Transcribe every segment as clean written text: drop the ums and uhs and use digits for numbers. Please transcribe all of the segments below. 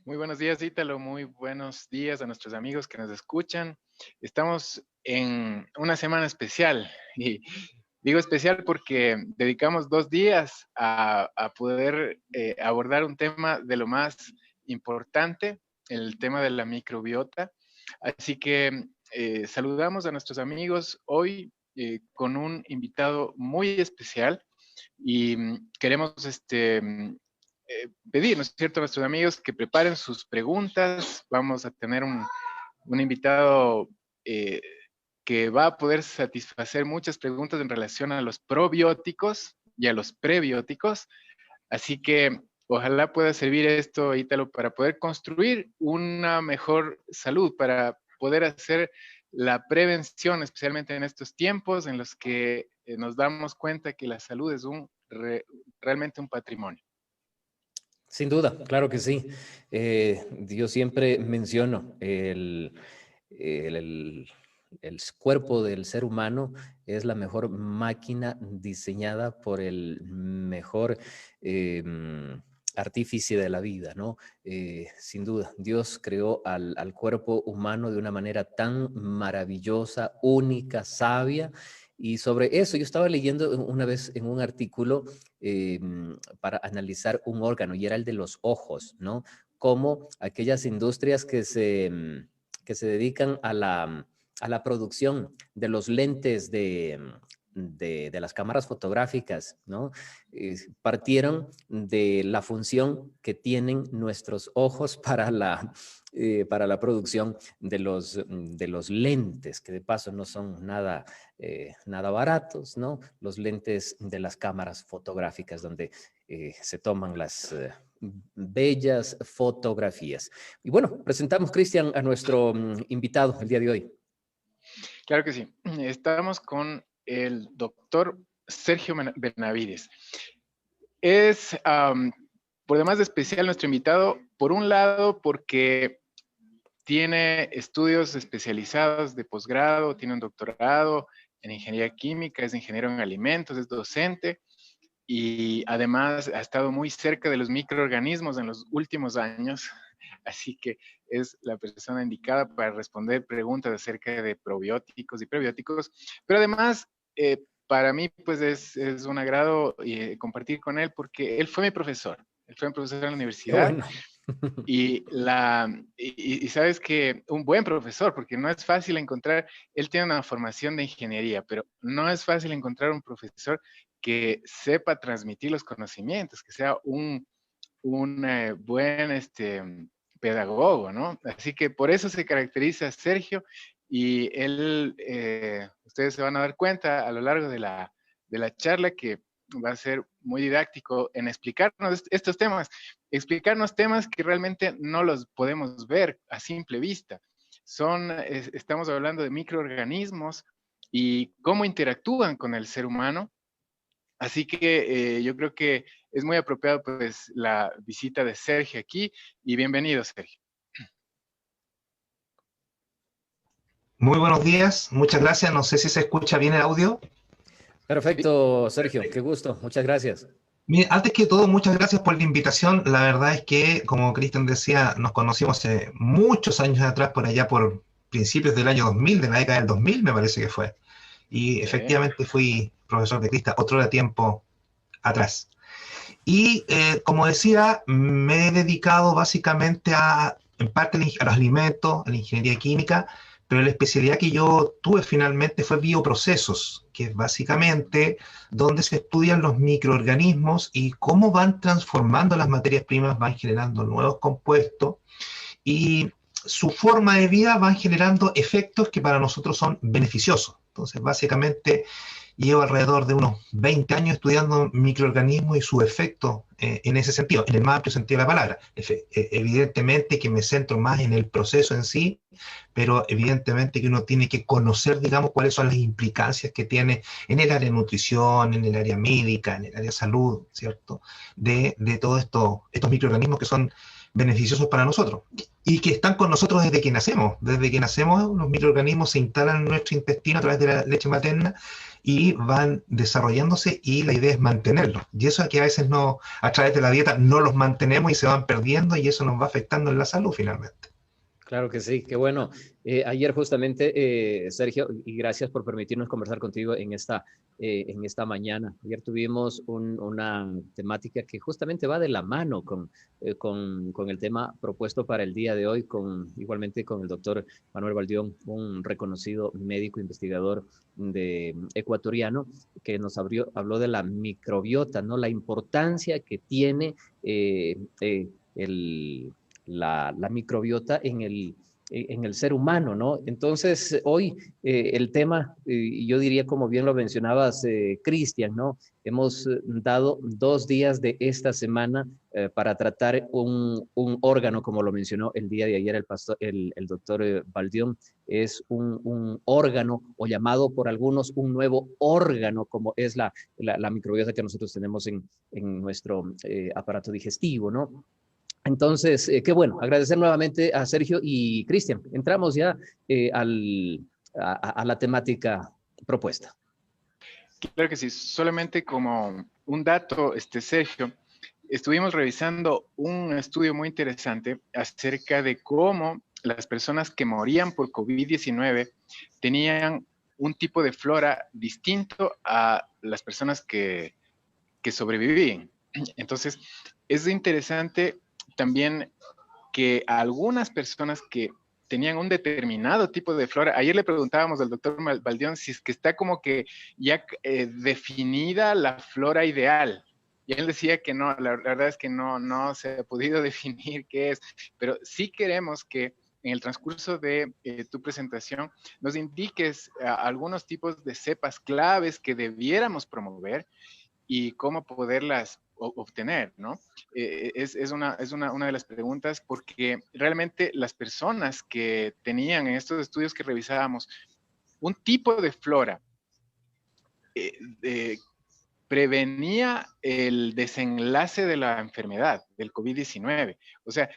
Muy buenos días, Ítalo. Muy buenos días a nuestros amigos que nos escuchan. Estamos en una semana especial y digo especial porque dedicamos 2 días a poder abordar un tema de lo más importante, el tema de la microbiota. Así que saludamos a nuestros amigos hoy con un invitado muy especial y queremos pedir, ¿no es cierto?, a nuestros amigos que preparen sus preguntas. Vamos a tener un invitado eh, que va a poder satisfacer muchas preguntas en relación a los probióticos y a los prebióticos. Así que ojalá pueda servir esto, Ítalo, para poder construir una mejor salud, para poder hacer la prevención, especialmente en estos tiempos en los que nos damos cuenta que la salud es realmente un patrimonio. Sin duda, claro que sí. Yo siempre menciono el, el- el cuerpo del ser humano es la mejor máquina diseñada por el mejor artífice de la vida, ¿no? Sin duda, Dios creó al cuerpo humano de una manera tan maravillosa, única, sabia. Y sobre eso, yo estaba leyendo una vez en un artículo eh, para analizar un órgano y era el de los ojos, ¿no? Como aquellas industrias que se dedican a la producción de los lentes de las cámaras fotográficas, ¿no? Partieron de la función que tienen nuestros ojos para la producción de los lentes, que de paso no son nada baratos, ¿no? Los lentes de las cámaras fotográficas donde se toman las bellas fotografías. Y bueno, presentamos, Cristian, a nuestro invitado el día de hoy. Claro que sí. Estamos con el doctor Sergio Benavides. Es, por demás de especial, nuestro invitado, por un lado, porque tiene estudios especializados de posgrado, tiene un doctorado en ingeniería química, es ingeniero en alimentos, es docente y además ha estado muy cerca de los microorganismos en los últimos años, así que es la persona indicada para responder preguntas acerca de probióticos y prebióticos, pero además para mí pues es un agrado compartir con él porque él fue mi profesor en la Qué universidad. bueno. Y sabes que un buen profesor, porque no es fácil encontrar, él tiene una formación de ingeniería, pero no es fácil encontrar un profesor que sepa transmitir los conocimientos, que sea un buen pedagogo, ¿no? Así que por eso se caracteriza Sergio y él, ustedes se van a dar cuenta a lo largo de la charla que va a ser muy didáctico en explicarnos estos temas, explicarnos temas que realmente no los podemos ver a simple vista. Estamos hablando de microorganismos y cómo interactúan con el ser humano. Así que yo creo que es muy apropiado pues la visita de Sergio aquí y bienvenido, Sergio. Muy buenos días, muchas gracias. No sé si se escucha bien el audio. Sí, Perfecto, Sergio, qué gusto, muchas gracias. Mire, antes que todo, muchas gracias por la invitación. La verdad es que, como Cristian decía, nos conocimos hace muchos años atrás, por allá por principios del año 2000, de la década del 2000 me parece que fue. Y sí. efectivamente fui profesor de Cristian otro tiempo atrás. Y como decía, me he dedicado básicamente en parte a los alimentos, a la ingeniería química, pero la especialidad que yo tuve finalmente fue bioprocesos, que es básicamente donde se estudian los microorganismos y cómo van transformando las materias primas, van generando nuevos compuestos y su forma de vida van generando efectos que para nosotros son beneficiosos. Entonces, básicamente, llevo alrededor de unos 20 años estudiando microorganismos y su efecto en ese sentido, en el más amplio sentido de la palabra. Evidentemente que me centro más en el proceso en sí, pero evidentemente que uno tiene que conocer, digamos, cuáles son las implicancias que tiene en el área de nutrición, en el área médica, en el área de salud, ¿cierto? De todos estos microorganismos que son beneficiosos para nosotros y que están con nosotros desde que nacemos. Desde que nacemos, los microorganismos se instalan en nuestro intestino a través de la leche materna y van desarrollándose, y la idea es mantenerlos. Y eso es que a veces no, a través de la dieta no los mantenemos y se van perdiendo, y eso nos va afectando en la salud finalmente. Claro que sí, qué bueno. Ayer justamente, Sergio, y gracias por permitirnos conversar contigo en esta mañana. Ayer tuvimos una temática que justamente va de la mano con el tema propuesto para el día de hoy, igualmente con el doctor Manuel Baldión, un reconocido médico investigador ecuatoriano, que nos habló de la microbiota, ¿no? La importancia que tiene la microbiota en el ser humano, ¿no? Entonces, hoy el tema, yo diría, como bien lo mencionabas, Cristian, ¿no? Hemos dado 2 días de esta semana para tratar un órgano, como lo mencionó el día de ayer el doctor Baldión. Es un órgano, o llamado por algunos un nuevo órgano, como es la microbiota que nosotros tenemos en nuestro aparato digestivo, ¿no? Entonces, qué bueno, agradecer nuevamente a Sergio y Cristian. Entramos ya a la temática propuesta. Claro que sí, solamente como un dato, Sergio, estuvimos revisando un estudio muy interesante acerca de cómo las personas que morían por COVID-19 tenían un tipo de flora distinto a las personas que sobrevivían. Entonces, es interesante también que algunas personas que tenían un determinado tipo de flora, ayer le preguntábamos al doctor Baldión si es que está como que ya definida la flora ideal, y él decía que no, la verdad es que no se ha podido definir qué es, pero sí queremos que en el transcurso de tu presentación nos indiques algunos tipos de cepas claves que debiéramos promover y cómo poderlas obtener, ¿no? Es una de las preguntas, porque realmente las personas que tenían en estos estudios que revisábamos un tipo de flora prevenía el desenlace de la enfermedad, del COVID-19. O sea,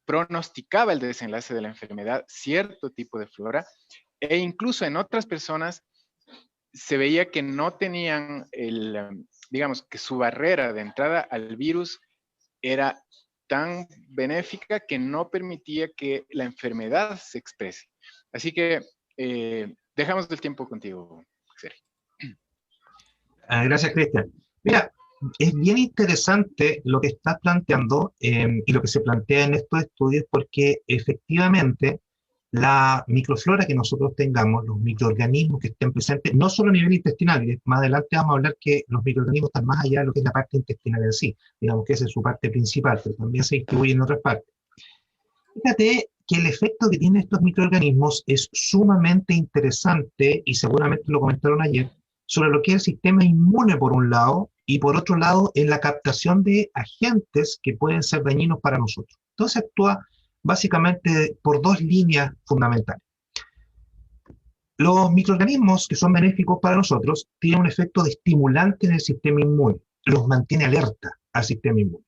pronosticaba el desenlace de la enfermedad, cierto tipo de flora, e incluso en otras personas se veía que no tenían digamos, que su barrera de entrada al virus era tan benéfica que no permitía que la enfermedad se exprese. Así que dejamos el tiempo contigo, Sergio. Gracias, Cristian. Mira, es bien interesante lo que estás planteando y lo que se plantea en estos estudios, porque efectivamente la microflora que nosotros tengamos, los microorganismos que estén presentes, no solo a nivel intestinal, y más adelante vamos a hablar que los microorganismos están más allá de lo que es la parte intestinal en sí, digamos que esa es su parte principal, pero también se distribuye en otras partes. Fíjate que el efecto que tienen estos microorganismos es sumamente interesante, y seguramente lo comentaron ayer, sobre lo que es el sistema inmune por un lado, y por otro lado en la captación de agentes que pueden ser dañinos para nosotros. Entonces actúa básicamente por 2 líneas fundamentales. Los microorganismos que son benéficos para nosotros tienen un efecto de estimulante en el sistema inmune, los mantiene alerta al sistema inmune.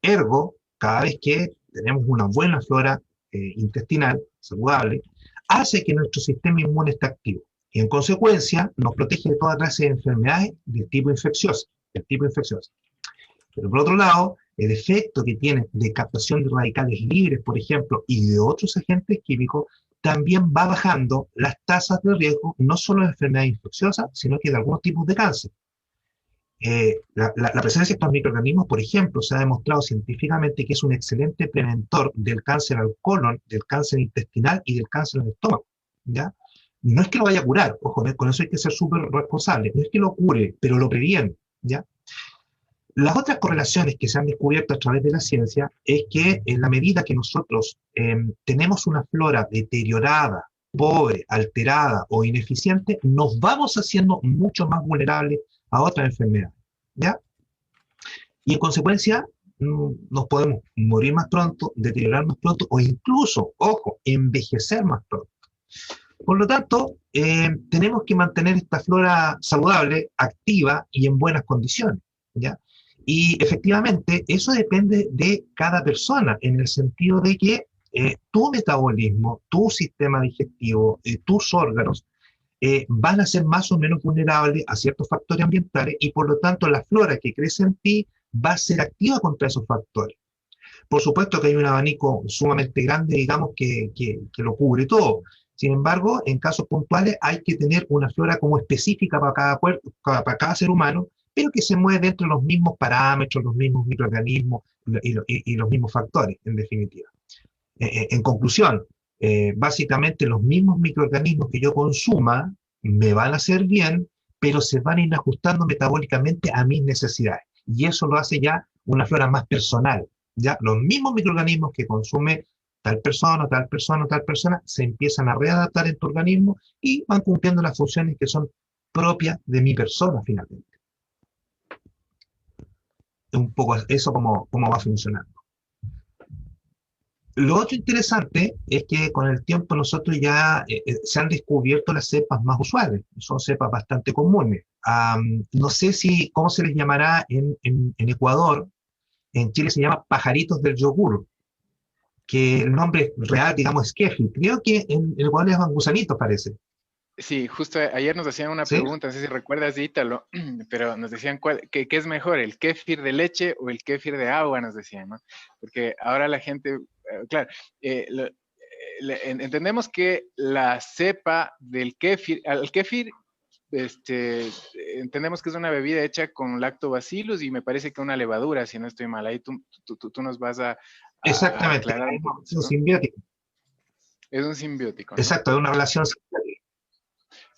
Ergo, cada vez que tenemos una buena flora intestinal saludable, hace que nuestro sistema inmune esté activo, y en consecuencia nos protege de toda clase de enfermedades del tipo infeccioso. Pero por otro lado, el efecto que tiene de captación de radicales libres, por ejemplo, y de otros agentes químicos, también va bajando las tasas de riesgo, no solo de enfermedades infecciosas, sino que de algunos tipos de cáncer. La presencia de estos microorganismos, por ejemplo, se ha demostrado científicamente que es un excelente preventor del cáncer al colon, del cáncer intestinal y del cáncer al estómago, ¿ya? No es que lo vaya a curar, ojo, con eso hay que ser súper responsable, no es que lo cure, pero lo previene, ¿ya? Las otras correlaciones que se han descubierto a través de la ciencia es que en la medida que nosotros tenemos una flora deteriorada, pobre, alterada o ineficiente, nos vamos haciendo mucho más vulnerables a otras enfermedades, ¿ya? Y en consecuencia nos podemos morir más pronto, deteriorar más pronto o incluso, ojo, envejecer más pronto. Por lo tanto, tenemos que mantener esta flora saludable, activa y en buenas condiciones, ¿ya? Y efectivamente, eso depende de cada persona, en el sentido de que tu metabolismo, tu sistema digestivo, tus órganos, van a ser más o menos vulnerables a ciertos factores ambientales y por lo tanto la flora que crece en ti va a ser activa contra esos factores. Por supuesto que hay un abanico sumamente grande, digamos, que lo cubre todo. Sin embargo, en casos puntuales hay que tener una flora como específica para cada, para cada ser humano, pero que se mueve dentro de los mismos parámetros, los mismos microorganismos y los mismos factores, en definitiva. En conclusión, básicamente los mismos microorganismos que yo consuma me van a hacer bien, pero se van a ir ajustando metabólicamente a mis necesidades. Y eso lo hace ya una flora más personal. Ya los mismos microorganismos que consume tal persona, tal persona, tal persona, se empiezan a readaptar en tu organismo y van cumpliendo las funciones que son propias de mi persona finalmente. Un poco eso cómo va funcionando. Lo otro interesante es que con el tiempo nosotros ya se han descubierto las cepas más usuales, son cepas bastante comunes. No sé cómo se les llamará en Ecuador, en Chile se llama pajaritos del yogur, que el nombre real, digamos, es kéfir. Creo que en Ecuador le llaman gusanitos, parece. Sí, justo ayer nos hacían una ¿Sí? pregunta, no sé si recuerdas de Ítalo, pero nos decían qué es mejor, el kéfir de leche o el kéfir de agua, nos decían, ¿no? Porque ahora la gente, claro, entendemos que la cepa del kéfir, el kéfir, entendemos que es una bebida hecha con lactobacillus y me parece que una levadura, si no estoy mal. Ahí tú nos vas a Exactamente, aclarar un poco, es un ¿no? simbiótico. Es un simbiótico, ¿no? Exacto, es una relación simbiótica.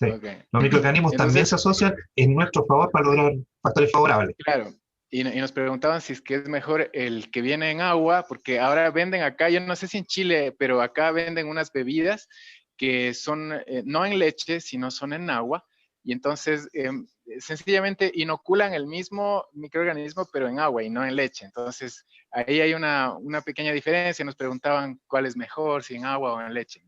Sí. Okay. Los microorganismos también se asocian en nuestro favor para lograr factores favorables. Claro, y nos preguntaban si es que es mejor el que viene en agua, porque ahora venden acá, yo no sé si en Chile, pero acá venden unas bebidas que son no en leche, sino son en agua, y entonces sencillamente inoculan el mismo microorganismo, pero en agua y no en leche. Entonces ahí hay una pequeña diferencia, nos preguntaban cuál es mejor, si en agua o en leche.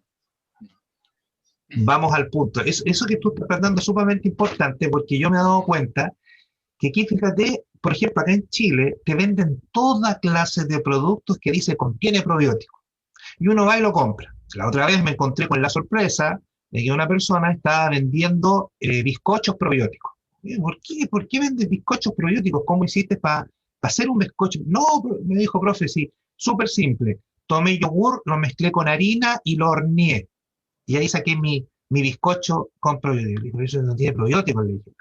Vamos al punto. Eso que tú estás tratando es sumamente importante porque yo me he dado cuenta que aquí, fíjate, por ejemplo, acá en Chile te venden toda clase de productos que dice contiene probióticos. Y uno va y lo compra. La otra vez me encontré con la sorpresa de que una persona estaba vendiendo bizcochos probióticos. ¿Por qué vendes bizcochos probióticos? ¿Cómo hiciste para hacer un bizcocho? No, me dijo, profe, sí, súper simple. Tomé yogur, lo mezclé con harina y lo horneé. Y ahí saqué mi bizcocho con probióticos. Eso no tiene probióticos, le dije.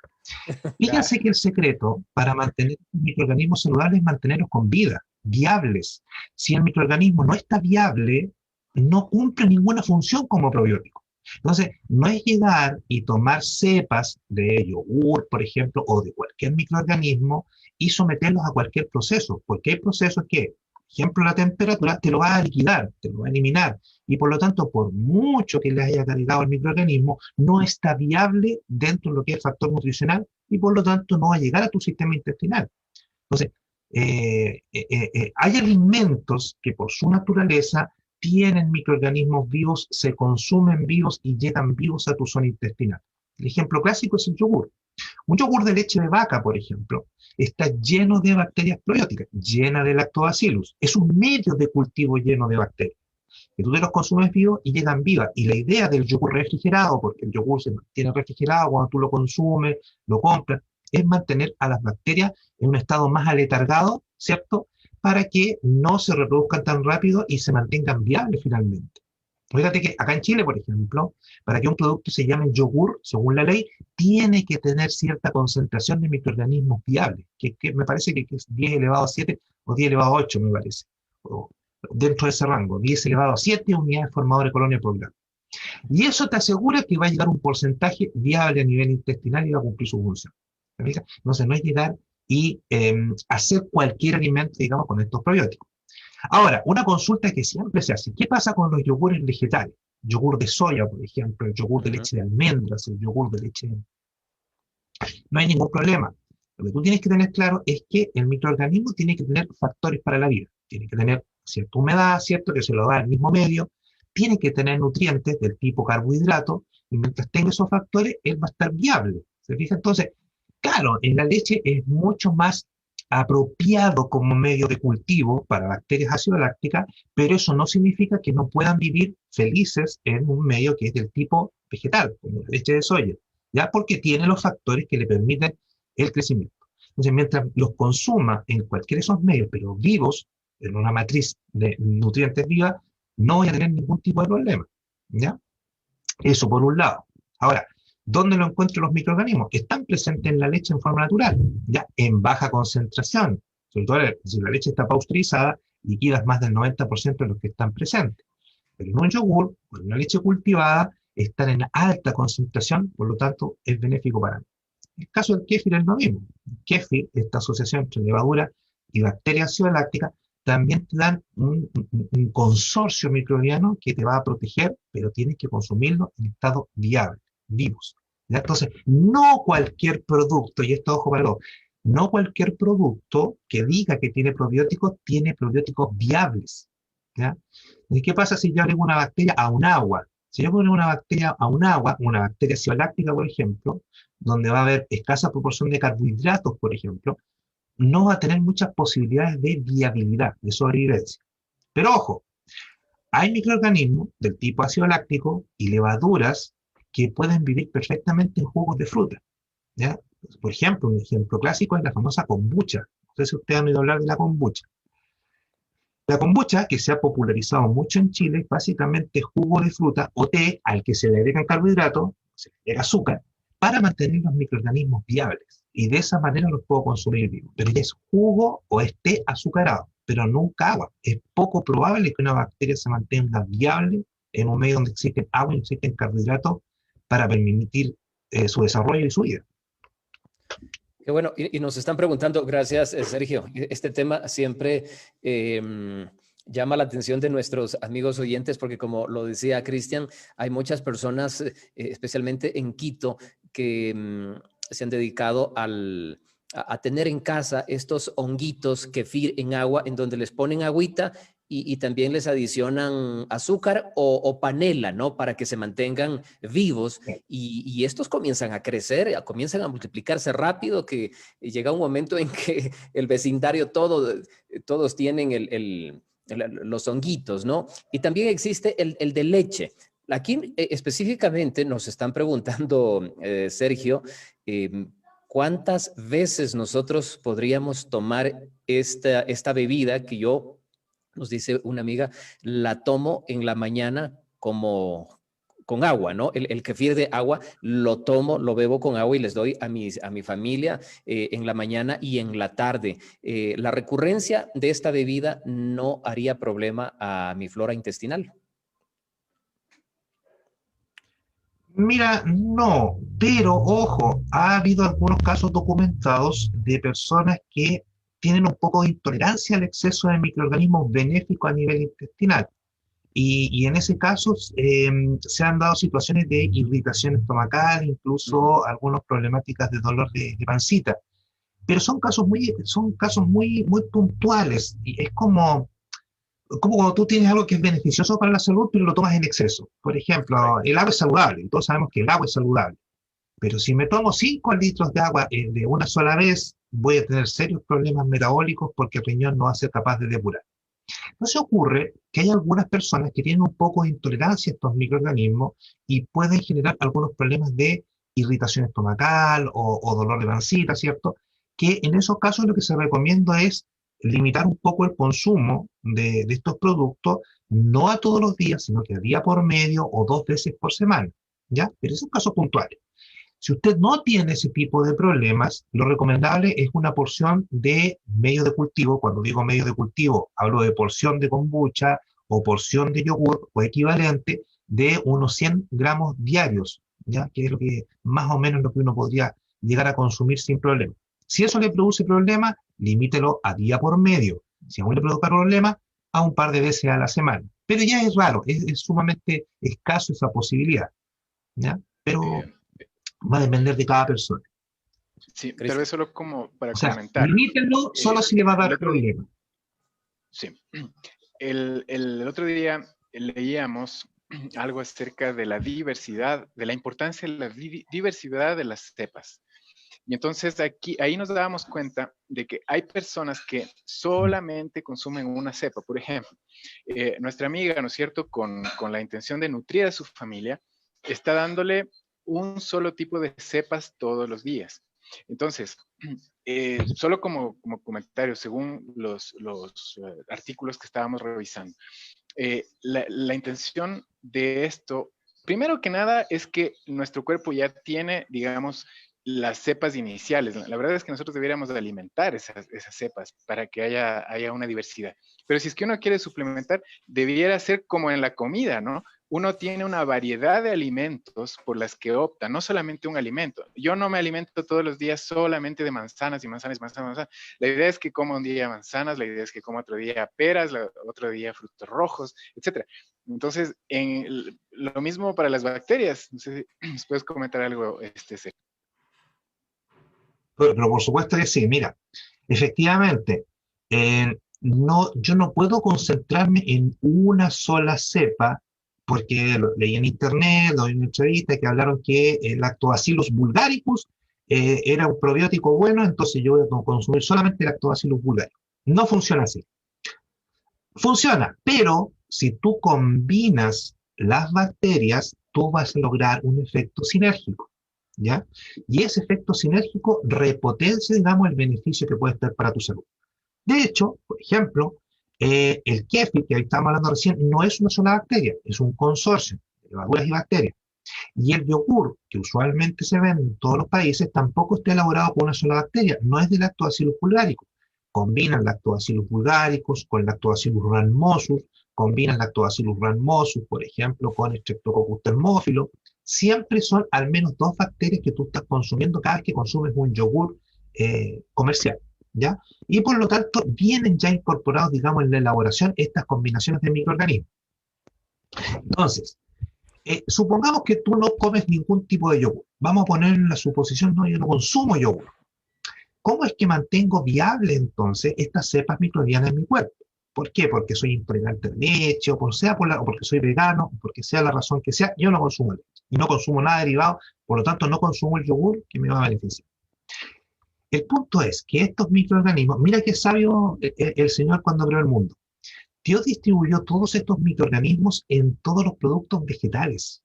Fíjense que el secreto para mantener microorganismos saludables es mantenerlos con vida, viables. Si el microorganismo no está viable, no cumple ninguna función como probiótico. Entonces, no es llegar y tomar cepas de yogur, por ejemplo, o de cualquier microorganismo y someterlos a cualquier proceso, porque hay procesos que, por ejemplo, la temperatura te lo va a liquidar, te lo va a eliminar, y por lo tanto, por mucho que le haya cargado al microorganismo, no está viable dentro de lo que es el factor nutricional y por lo tanto no va a llegar a tu sistema intestinal. Entonces, hay alimentos que por su naturaleza tienen microorganismos vivos, se consumen vivos y llegan vivos a tu zona intestinal. El ejemplo clásico es el yogur. Un yogur de leche de vaca, por ejemplo, está lleno de bacterias probióticas, llena de lactobacillus. Es un medio de cultivo lleno de bacterias, que tú te los consumes vivos y llegan vivas. Y la idea del yogur refrigerado, porque el yogur se mantiene refrigerado cuando tú lo consumes, lo compras, es mantener a las bacterias en un estado más aletargado, ¿cierto? Para que no se reproduzcan tan rápido y se mantengan viables finalmente. Fíjate que acá en Chile, por ejemplo, para que un producto se llame yogur, según la ley, tiene que tener cierta concentración de microorganismos viables, que me parece que es 10 elevado a 7 o 10 elevado a 8, me parece. O dentro de ese rango, 10 elevado a 7 unidades formadoras de colonia por gramo. Y eso te asegura que va a llegar un porcentaje viable a nivel intestinal y va a cumplir su función. Entonces, no es llegar y hacer cualquier alimento, digamos, con estos probióticos. Ahora, una consulta que siempre se hace, ¿qué pasa con los yogures vegetales? Yogur de soya, por ejemplo, el yogur de leche de almendras, el yogur de leche de... No hay ningún problema. Lo que tú tienes que tener claro es que el microorganismo tiene que tener factores para la vida. Tiene que tener cierta humedad, ¿cierto? Que se lo da el mismo medio. Tiene que tener nutrientes del tipo carbohidrato. Y mientras tenga esos factores, él va a estar viable. ¿Se fija? Entonces, claro, en la leche es mucho más apropiado como medio de cultivo para bacterias ácido lácticas, pero eso no significa que no puedan vivir felices en un medio que es del tipo vegetal, como la leche de soya, ya porque tiene los factores que le permiten el crecimiento. Entonces, mientras los consuma en cualquiera de esos medios, pero vivos, en una matriz de nutrientes viva, no voy a tener ningún tipo de problema, ¿ya? Eso por un lado. Ahora, ¿dónde lo encuentran los microorganismos? Están presentes en la leche en forma natural, ya en baja concentración. Sobre todo si la leche está pasteurizada, liquidas más del 90% de los que están presentes. Pero en un yogur o en una leche cultivada están en alta concentración, por lo tanto es benéfico para mí. El caso del kéfir es lo mismo. El kéfir, esta asociación entre levadura y bacterias ácido lácticas, también te dan un consorcio microbiano que te va a proteger, pero tienes que consumirlo en estado viable, vivos. ¿Ya? Entonces, no cualquier producto, y esto ojo para todo, no cualquier producto que diga que tiene probióticos viables. ¿Ya? ¿Y qué pasa si yo agrego una bacteria a un agua? Si yo agrego una bacteria a un agua, una bacteria ácido láctica, por ejemplo, donde va a haber escasa proporción de carbohidratos, por ejemplo, no va a tener muchas posibilidades de viabilidad, de sobrevivencia. Pero ojo, hay microorganismos del tipo ácido láctico y levaduras que pueden vivir perfectamente en jugos de fruta, ¿ya? Por ejemplo, un ejemplo clásico es la famosa kombucha. No sé si ustedes han oído hablar de la kombucha. La kombucha, que se ha popularizado mucho en Chile, es básicamente jugo de fruta o té al que se le agregan carbohidratos, se le agrega azúcar, para mantener los microorganismos viables. Y de esa manera los puedo consumir vivos. Pero ya es jugo o es té azucarado, pero nunca agua. Es poco probable que una bacteria se mantenga viable en un medio donde existen agua y existen carbohidratos para permitir su desarrollo y su vida. Qué bueno, y nos están preguntando, gracias Sergio, este tema siempre llama la atención de nuestros amigos oyentes porque como lo decía Cristian, hay muchas personas, especialmente en Quito, que se han dedicado a tener en casa estos honguitos kefir en agua, en donde les ponen agüita y también les adicionan azúcar o panela, ¿no? Para que se mantengan vivos y estos comienzan a crecer, comienzan a multiplicarse rápido, que llega un momento en que el vecindario todos tienen los honguitos, ¿no? Y también existe el de leche. Aquí específicamente nos están preguntando, Sergio, ¿cuántas veces nosotros podríamos tomar esta bebida que yo, nos dice una amiga, la tomo en la mañana como con agua, ¿no? El kefir de agua lo tomo, lo bebo con agua y les doy a mi familia en la mañana y en la tarde. La recurrencia de esta bebida no haría problema a mi flora intestinal. Mira, no, pero ojo, ha habido algunos casos documentados de personas que tienen un poco de intolerancia al exceso de microorganismos benéficos a nivel intestinal. Y en ese caso se han dado situaciones de irritación estomacal, incluso algunas problemáticas de dolor de pancita. Pero son casos muy puntuales. Y es como cuando tú tienes algo que es beneficioso para la salud, pero lo tomas en exceso. Por ejemplo, el agua es saludable, y todos sabemos que el agua es saludable. Pero si me tomo 5 litros de agua de una sola vez, voy a tener serios problemas metabólicos porque el riñón no va a ser capaz de depurar. Entonces ocurre que hay algunas personas que tienen un poco de intolerancia a estos microorganismos y pueden generar algunos problemas de irritación estomacal o dolor de pancita, ¿cierto? Que en esos casos lo que se recomienda es limitar un poco el consumo de estos productos, no a todos los días, sino que a día por medio o 2 veces por semana, ¿ya? Pero esos casos puntuales. Si usted no tiene ese tipo de problemas, lo recomendable es una porción de medio de cultivo. Cuando digo medio de cultivo, hablo de porción de kombucha o porción de yogur o equivalente de unos 100 gramos diarios, ¿ya? Que es lo que más o menos lo que uno podría llegar a consumir sin problema. Si eso le produce problema, limítelo a día por medio. Si aún le provoca problema, a un par de veces a la semana. Pero ya es raro, es sumamente escaso esa posibilidad, ¿ya? Pero va a depender de cada persona. Sí, tal vez solo como para O sea, comentar. limítenlo solo si le va a dar problema. Sí. El otro día leíamos algo acerca de la diversidad, de la importancia de la diversidad de las cepas. Y entonces ahí nos dábamos cuenta de que hay personas que solamente consumen una cepa. Por ejemplo, nuestra amiga, ¿no es cierto?, con la intención de nutrir a su familia, está dándole un solo tipo de cepas todos los días. Entonces, solo como comentario, según los artículos que estábamos revisando, la intención de esto, primero que nada, es que nuestro cuerpo ya tiene, digamos, las cepas iniciales. La verdad es que nosotros deberíamos de alimentar esas cepas para que haya una diversidad. Pero si es que uno quiere suplementar, debiera ser como en la comida, ¿no? Uno tiene una variedad de alimentos por las que opta, no solamente un alimento. Yo no me alimento todos los días solamente de manzanas y manzanas y manzanas. La idea es que coma un día manzanas, la idea es que coma otro día peras, otro día frutos rojos, etc. Entonces, lo mismo para las bacterias. No sé si nos puedes comentar algo, Sergio. Pero por supuesto que sí, mira, efectivamente, yo no puedo concentrarme en una sola cepa, porque leí en internet, leí en una entrevista que hablaron que el Lactobacillus bulgaricus era un probiótico bueno, entonces yo voy a consumir solamente Lactobacillus bulgaricus. No funciona así. Funciona, pero si tú combinas las bacterias, tú vas a lograr un efecto sinérgico, ¿ya? Y ese efecto sinérgico repotencia, digamos, el beneficio que puede estar para tu salud. De hecho, por ejemplo, el kéfir, que ahí estábamos hablando recién, no es una sola bacteria, es un consorcio de levaduras y bacterias. Y el yogur, que usualmente se vende en todos los países, tampoco está elaborado con una sola bacteria, no es de Lactobacillus bulgaricus. Combinan Lactobacillus bulgaricus con Lactobacillus rhamnosus, combinan Lactobacillus rhamnosus, por ejemplo, con Streptococcus thermophilus. Siempre son al menos 2 bacterias que tú estás consumiendo cada vez que consumes un yogur comercial, ¿ya? Y por lo tanto, vienen ya incorporados, digamos, en la elaboración estas combinaciones de microorganismos. Entonces, supongamos que tú no comes ningún tipo de yogur. Vamos a poner en la suposición, no, yo no consumo yogur. ¿Cómo es que mantengo viable entonces estas cepas microbianas en mi cuerpo? ¿Por qué? Porque soy intolerante a la leche, o porque soy vegano, o porque sea la razón que sea, yo no consumo leche. Y no consumo nada derivado, por lo tanto no consumo el yogur que me va a beneficiar. El punto es que estos microorganismos, mira qué sabio el Señor cuando creó el mundo. Dios distribuyó todos estos microorganismos en todos los productos vegetales.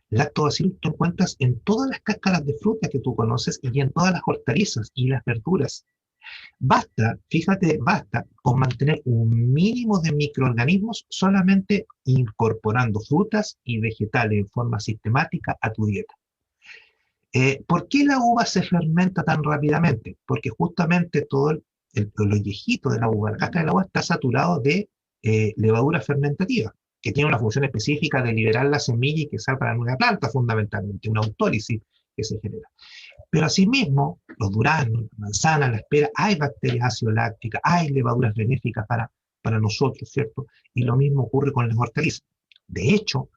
Lactobacillus tú encuentras en todas las cáscaras de fruta que tú conoces y en todas las hortalizas y las verduras. Basta, fíjate, basta con mantener un mínimo de microorganismos solamente incorporando frutas y vegetales en forma sistemática a tu dieta. ¿Por qué la uva se fermenta tan rápidamente? Porque justamente todo el ollejito de la uva, la cáscara de la uva está saturado de levadura fermentativa, que tiene una función específica de liberar la semilla y que salga la nueva planta, fundamentalmente, una autólisis que se genera. Pero asimismo, los duraznos, la manzana, la pera, hay bacterias ácido lácticas, hay levaduras benéficas para nosotros, ¿cierto? Y lo mismo ocurre con las hortalizas. De hecho,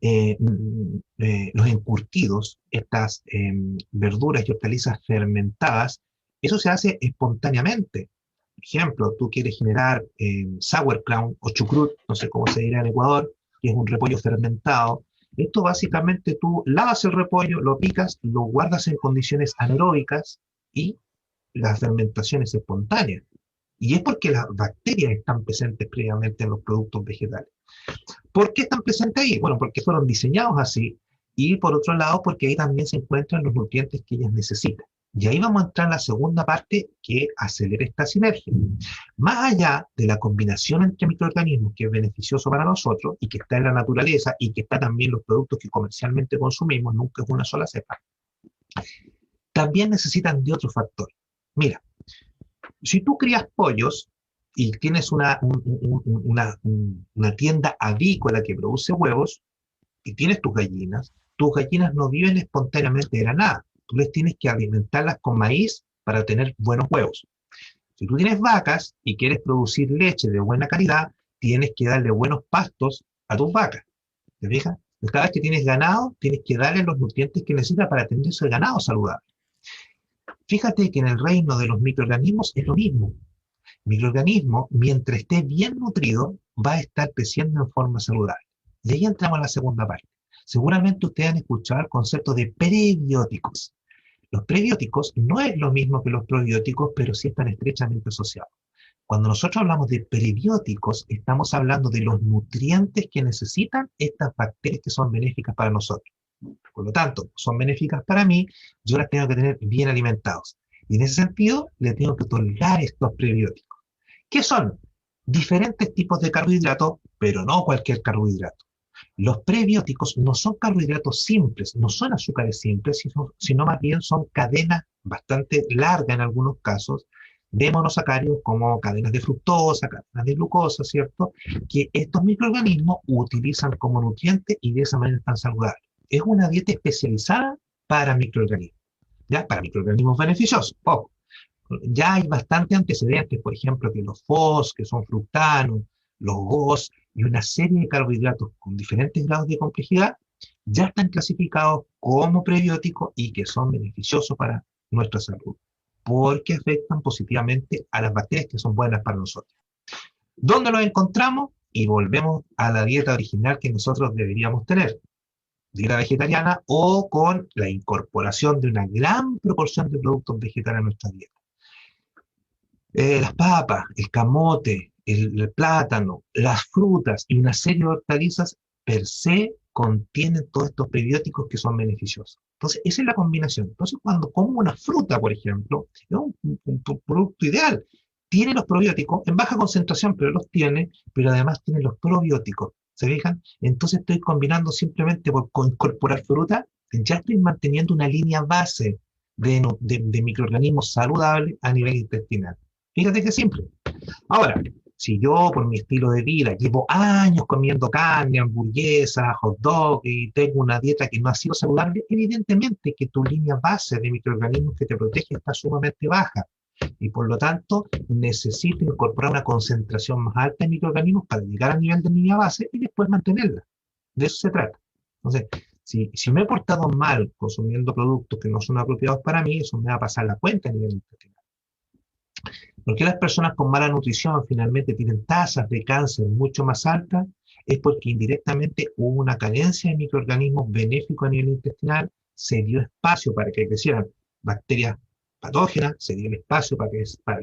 los encurtidos, estas verduras y hortalizas fermentadas, eso se hace espontáneamente. Por ejemplo, tú quieres generar sauerkraut o chucrut, no sé cómo se dirá en Ecuador, que es un repollo fermentado. Esto básicamente tú lavas el repollo, lo picas, lo guardas en condiciones anaeróbicas y la fermentación es espontánea. Y es porque las bacterias están presentes previamente en los productos vegetales. ¿Por qué están presentes ahí? Bueno, porque fueron diseñados así. Y por otro lado, porque ahí también se encuentran los nutrientes que ellas necesitan. Y ahí vamos a entrar en la segunda parte que acelera esta sinergia. Más allá de la combinación entre microorganismos que es beneficioso para nosotros y que está en la naturaleza y que está también en los productos que comercialmente consumimos, nunca es una sola cepa, también necesitan de otro factor. Mira, si tú crías pollos y tienes una tienda avícola que produce huevos y tienes tus gallinas no viven espontáneamente de la nada. Tú les tienes que alimentarlas con maíz para tener buenos huevos. Si tú tienes vacas y quieres producir leche de buena calidad, tienes que darle buenos pastos a tus vacas. ¿Te fijas? Cada vez que tienes ganado, tienes que darle los nutrientes que necesita para tener ese ganado saludable. Fíjate que en el reino de los microorganismos es lo mismo. El microorganismo, mientras esté bien nutrido, va a estar creciendo en forma saludable. Y ahí entramos a la segunda parte. Seguramente ustedes han escuchado el concepto de prebióticos. Los prebióticos no es lo mismo que los probióticos, pero sí están estrechamente asociados. Cuando nosotros hablamos de prebióticos, estamos hablando de los nutrientes que necesitan estas bacterias que son benéficas para nosotros. Por lo tanto, son benéficas para mí, yo las tengo que tener bien alimentados. Y en ese sentido, le tengo que otorgar estos prebióticos. ¿Qué son? Diferentes tipos de carbohidratos, pero no cualquier carbohidrato. Los prebióticos no son carbohidratos simples, no son azúcares simples, sino más bien son cadenas bastante largas en algunos casos, de monosacáridos como cadenas de fructosa, cadenas de glucosa, ¿cierto? Que estos microorganismos utilizan como nutrientes y de esa manera están saludables. Es una dieta especializada para microorganismos, ¿ya? Para microorganismos beneficiosos. Ojo, ya hay bastantes antecedentes, por ejemplo, que los FOS, que son fructanos, los GOS y una serie de carbohidratos con diferentes grados de complejidad, ya están clasificados como prebióticos y que son beneficiosos para nuestra salud, porque afectan positivamente a las bacterias que son buenas para nosotros. ¿Dónde los encontramos? Y volvemos a la dieta original que nosotros deberíamos tener, dieta vegetariana o con la incorporación de una gran proporción de productos vegetales a nuestra dieta. Las papas, el camote, el plátano, las frutas y una serie de hortalizas per se contienen todos estos prebióticos que son beneficiosos. Entonces, esa es la combinación. Entonces, cuando como una fruta, por ejemplo, es un producto ideal. Tiene los probióticos en baja concentración, pero los tiene, pero además tiene los probióticos. ¿Se fijan? Entonces estoy combinando simplemente por incorporar fruta, ya estoy manteniendo una línea base de microorganismos saludables a nivel intestinal. Fíjate que simple. Ahora, si yo por mi estilo de vida llevo años comiendo carne, hamburguesas, hot dog y tengo una dieta que no ha sido saludable, evidentemente que tu línea base de microorganismos que te protege está sumamente baja. Y por lo tanto necesito incorporar una concentración más alta de microorganismos para llegar al nivel de línea base y después mantenerla. De eso se trata. Entonces, si me he portado mal consumiendo productos que no son apropiados para mí, eso me va a pasar la cuenta a nivel intestinal. ¿Por qué las personas con mala nutrición finalmente tienen tasas de cáncer mucho más altas? Es porque indirectamente hubo una carencia de microorganismos benéficos a nivel intestinal, se dio espacio para que crecieran bacterias patógenas, se dio el espacio para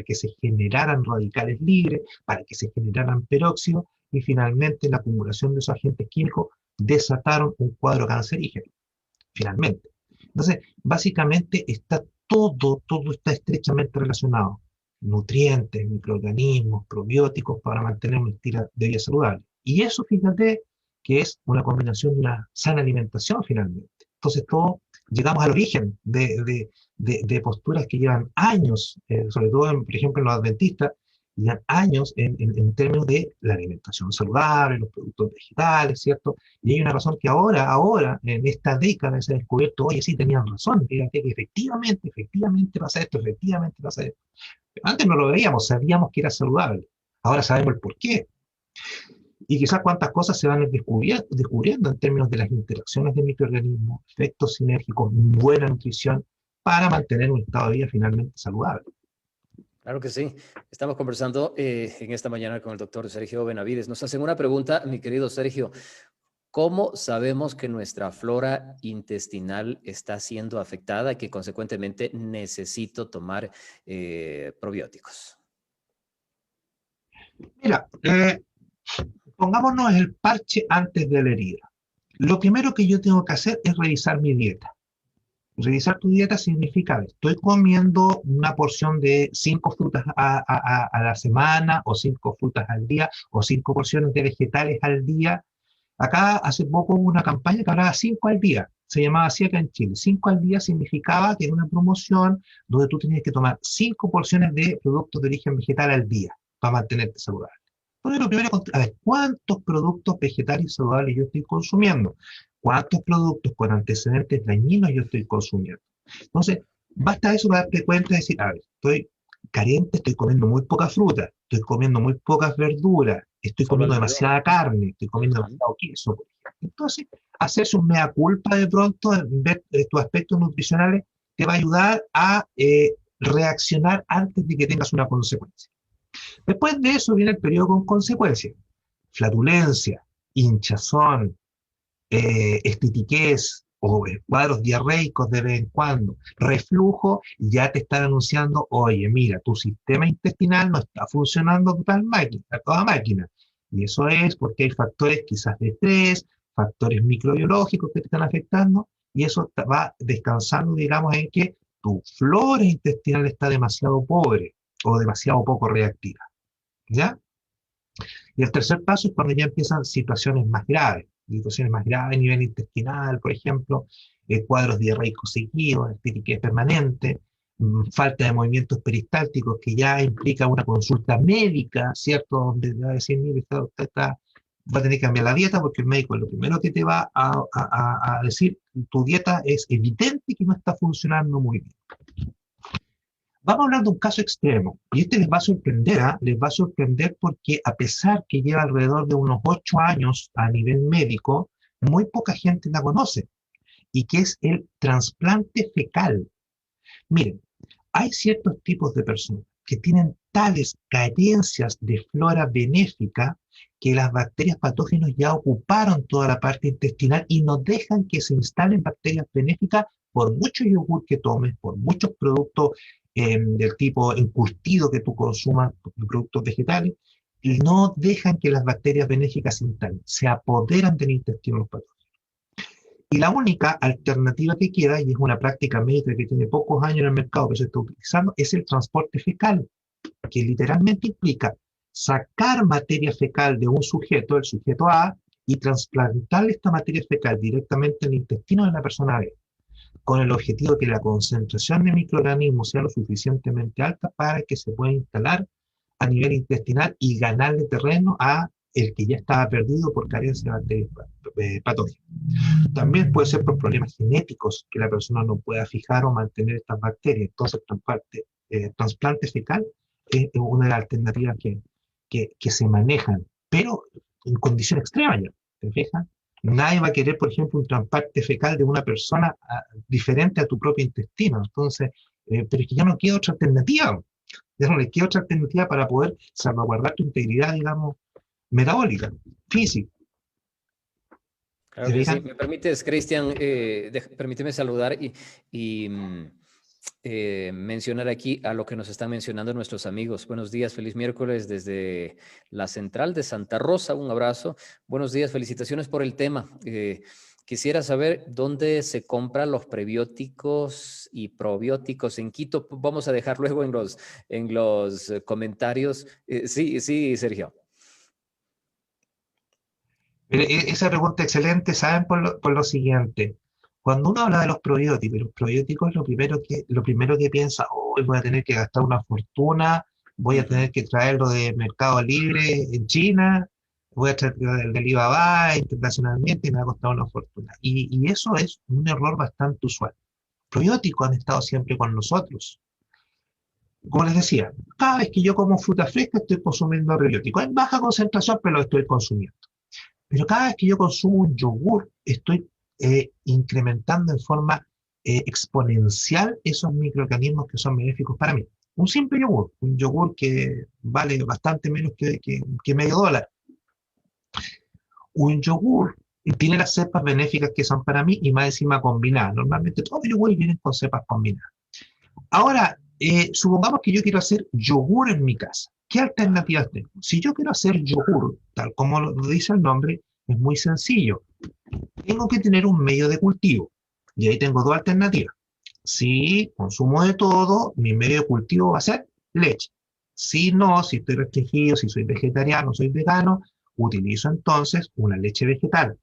que se generaran radicales libres, para que se generaran peróxidos, y finalmente la acumulación de esos agentes químicos desataron un cuadro cancerígeno, finalmente. Entonces, básicamente todo está estrechamente relacionado. Nutrientes, microorganismos, probióticos para mantener un estilo de vida saludable. Y eso, fíjate, que es una combinación de una sana alimentación finalmente. Entonces, llegamos al origen de posturas que llevan años, sobre todo, por ejemplo, en los adventistas, llevan años en términos de la alimentación saludable, los productos vegetales, ¿cierto? Y hay una razón que ahora, en esta década se ha descubierto, oye, sí, tenían razón, fíjate que efectivamente pasa esto, efectivamente pasa esto. Antes no lo veíamos, sabíamos que era saludable. Ahora sabemos el por qué. Y quizás cuántas cosas se van descubriendo en términos de las interacciones de microorganismos, efectos sinérgicos, buena nutrición, para mantener un estado de vida finalmente saludable. Claro que sí. Estamos conversando en esta mañana con el doctor Sergio Benavides. Nos hacen una pregunta, mi querido Sergio. ¿Cómo sabemos que nuestra flora intestinal está siendo afectada y que consecuentemente necesito tomar probióticos? Mira, pongámonos el parche antes de la herida. Lo primero que yo tengo que hacer es revisar mi dieta. Revisar tu dieta significa, estoy comiendo una porción de 5 frutas a la semana, o 5 frutas al día, o 5 porciones de vegetales al día. Acá hace poco hubo una campaña que hablaba 5 al día, se llamaba así acá en Chile. 5 al día significaba que era una promoción donde tú tenías que tomar 5 porciones de productos de origen vegetal al día para mantenerte saludable. Entonces, lo primero, a ver, ¿cuántos productos vegetales saludables yo estoy consumiendo? ¿Cuántos productos con antecedentes dañinos yo estoy consumiendo? Entonces, basta eso para darte cuenta y decir, a ver, estoy carente, estoy comiendo muy poca fruta, estoy comiendo muy pocas verduras, estoy comiendo demasiada carne, estoy comiendo demasiado queso, por ejemplo. Entonces, hacerse un mea culpa de pronto, ver tus aspectos nutricionales, te va a ayudar a reaccionar antes de que tengas una consecuencia. Después de eso viene el periodo con consecuencias. Flatulencia, hinchazón, estitiquez, o cuadros diarreicos de vez en cuando, reflujo, ya te están anunciando, oye, mira, tu sistema intestinal no está funcionando a toda máquina. Y eso es porque hay factores quizás de estrés, factores microbiológicos que te están afectando, y eso va descansando, digamos, en que tu flora intestinal está demasiado pobre o demasiado poco reactiva. ¿Ya? Y el tercer paso es cuando ya empiezan situaciones más graves a nivel intestinal, por ejemplo, cuadros diarreicos seguidos, estitiquez permanente, falta de movimientos peristálticos que ya implica una consulta médica, ¿cierto? Donde va a decir, mire, usted va a tener que cambiar la dieta porque el médico es lo primero que te va a decir, tu dieta es evidente que no está funcionando muy bien. Vamos a hablar de un caso extremo, y este les va a sorprender, ¿eh? Les va a sorprender porque a pesar que lleva alrededor de unos 8 años a nivel médico, muy poca gente la conoce, y que es el trasplante fecal. Miren, hay ciertos tipos de personas que tienen tales carencias de flora benéfica que las bacterias patógenas ya ocuparon toda la parte intestinal y no dejan que se instalen bacterias benéficas por mucho yogur que tomes, por muchos productos del tipo encurtido que tú consumas, productos vegetales, y no dejan que las bacterias benéficas se instalen, se apoderan del intestino los patógenos. Y la única alternativa que queda, y es una práctica médica que tiene pocos años en el mercado que se está utilizando, es el transporte fecal, que literalmente implica sacar materia fecal de un sujeto, el sujeto A, y trasplantar esta materia fecal directamente en el intestino de la persona B, con el objetivo de que la concentración de microorganismos sea lo suficientemente alta para que se pueda instalar a nivel intestinal y ganarle terreno a el que ya estaba perdido por carencia de bacterias patógenas. También puede ser por problemas genéticos que la persona no pueda fijar o mantener estas bacterias. Entonces, trasplante fecal es una de las alternativas que se manejan, pero en condiciones extremas ya, ¿te fijas? Nadie va a querer, por ejemplo, un trasplante fecal de una persona diferente a tu propio intestino. Entonces, pero es que ya no queda otra alternativa. Ya no le queda otra alternativa para poder salvaguardar tu integridad, digamos, metabólica, física. Claro que sí. ¿Me permites, Cristian? Permíteme saludar y mencionar aquí a lo que nos están mencionando nuestros amigos. Buenos días, feliz miércoles desde la central de Santa Rosa. Un abrazo. Buenos días, felicitaciones por el tema. Quisiera saber dónde se compran los prebióticos y probióticos en Quito. Vamos a dejar luego en los comentarios. Sí, Sergio. Esa pregunta es excelente, ¿saben? Por lo siguiente. Cuando uno habla de los probióticos lo primero que piensa, hoy voy a tener que gastar una fortuna, voy a tener que traerlo de Mercado Libre en China, voy a traerlo del Alibaba internacionalmente y me va a costar una fortuna. Y eso es un error bastante usual. Probióticos han estado siempre con nosotros. Como les decía, cada vez que yo como fruta fresca estoy consumiendo probióticos. En baja concentración, pero lo estoy consumiendo. Pero cada vez que yo consumo un yogur, estoy incrementando en forma exponencial esos microorganismos que son benéficos para mí. Un simple yogur, un yogur que vale bastante menos que medio dólar. Un yogur tiene las cepas benéficas que son para mí y más encima combinadas. Normalmente todos los yogures vienen con cepas combinadas. Ahora, supongamos que yo quiero hacer yogur en mi casa. ¿Qué alternativas tengo? Si yo quiero hacer yogur, tal como lo dice el nombre, es muy sencillo. Tengo que tener un medio de cultivo. Y ahí tengo dos alternativas. Si consumo de todo, mi medio de cultivo va a ser leche. Si no, si estoy restringido, si soy vegetariano, soy vegano, utilizo entonces una leche vegetal.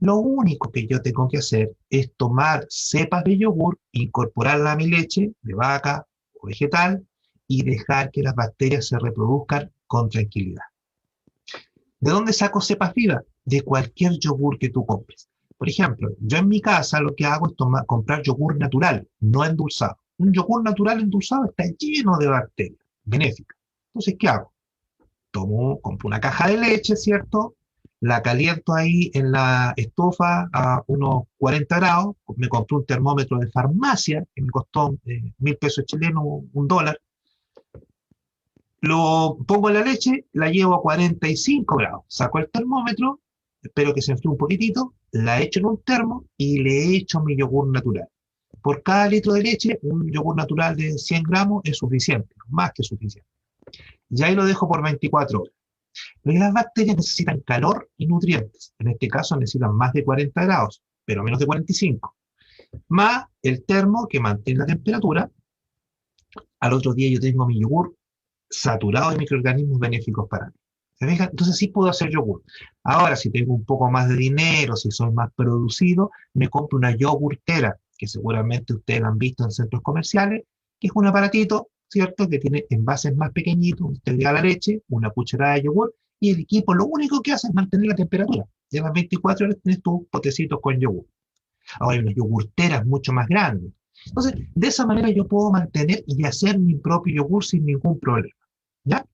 Lo único que yo tengo que hacer es tomar cepas de yogur, incorporarla a mi leche de vaca o vegetal y dejar que las bacterias se reproduzcan con tranquilidad. ¿De dónde saco cepas vivas? De cualquier yogur que tú compres. Por ejemplo, yo en mi casa lo que hago es comprar yogur natural, no endulzado. Un yogur natural endulzado está lleno de bacterias benéficas. Entonces, ¿qué hago? Compro una caja de leche, ¿cierto? La caliento ahí en la estufa a unos 40 grados. Me compré un termómetro de farmacia que me costó 1.000 pesos chilenos, $1. Lo pongo en la leche, la llevo a 45 grados. Saco el termómetro, espero que se enfríe un poquitito, la echo en un termo y le echo mi yogur natural. Por cada litro de leche, un yogur natural de 100 gramos es suficiente, más que suficiente. Y ahí lo dejo por 24 horas. Porque las bacterias necesitan calor y nutrientes. En este caso necesitan más de 40 grados, pero menos de 45. Más el termo que mantiene la temperatura. Al otro día yo tengo mi yogur saturado de microorganismos benéficos para mí. ¿Se fijan? Entonces sí puedo hacer yogur. Ahora, si tengo un poco más de dinero, si soy más producido, me compro una yogurtera, que seguramente ustedes la han visto en centros comerciales, que es un aparatito, ¿cierto? Que tiene envases más pequeñitos, usted le da la leche, una cucharada de yogur, y el equipo lo único que hace es mantener la temperatura. Y a las 24 horas tienes tus potecitos con yogur. Ahora hay unas yogurteras mucho más grandes. Entonces, de esa manera yo puedo mantener y hacer mi propio yogur sin ningún problema. ¿Ya?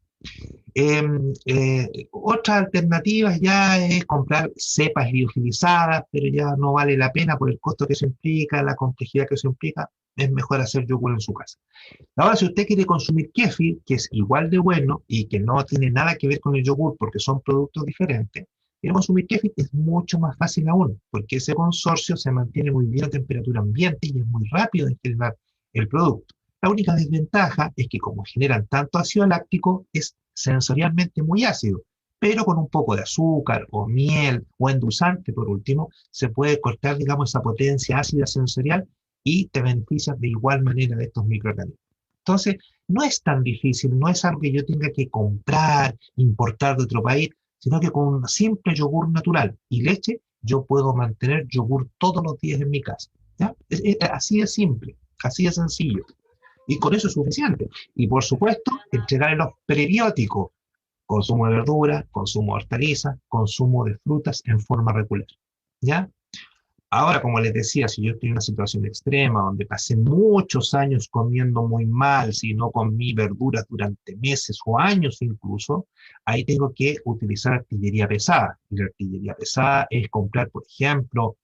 Otra alternativa ya es comprar cepas liofilizadas, pero ya no vale la pena por el costo que se implica, la complejidad que se implica, es mejor hacer yogur en su casa. Ahora, si usted quiere consumir kéfir, que es igual de bueno y que no tiene nada que ver con el yogur porque son productos diferentes, quiere consumir kéfir es mucho más fácil aún, porque ese consorcio se mantiene muy bien a temperatura ambiente y es muy rápido en generar el producto. La única desventaja es que como generan tanto ácido láctico, es sensorialmente muy ácido, pero con un poco de azúcar o miel o endulzante, por último, se puede cortar, digamos, esa potencia ácida sensorial y te beneficias de igual manera de estos microorganismos. Entonces, no es tan difícil, no es algo que yo tenga que comprar, importar de otro país, sino que con un simple yogur natural y leche, yo puedo mantener yogur todos los días en mi casa. ¿Ya? Así de simple, así de sencillo. Y con eso es suficiente. Y por supuesto, entregar los prebióticos, consumo de verduras, consumo de hortalizas, consumo de frutas en forma regular. ¿Ya? Ahora, como les decía, si yo estoy en una situación extrema, donde pasé muchos años comiendo muy mal, si no comí verduras durante meses o años incluso, ahí tengo que utilizar artillería pesada. Y la artillería pesada es comprar, por ejemplo,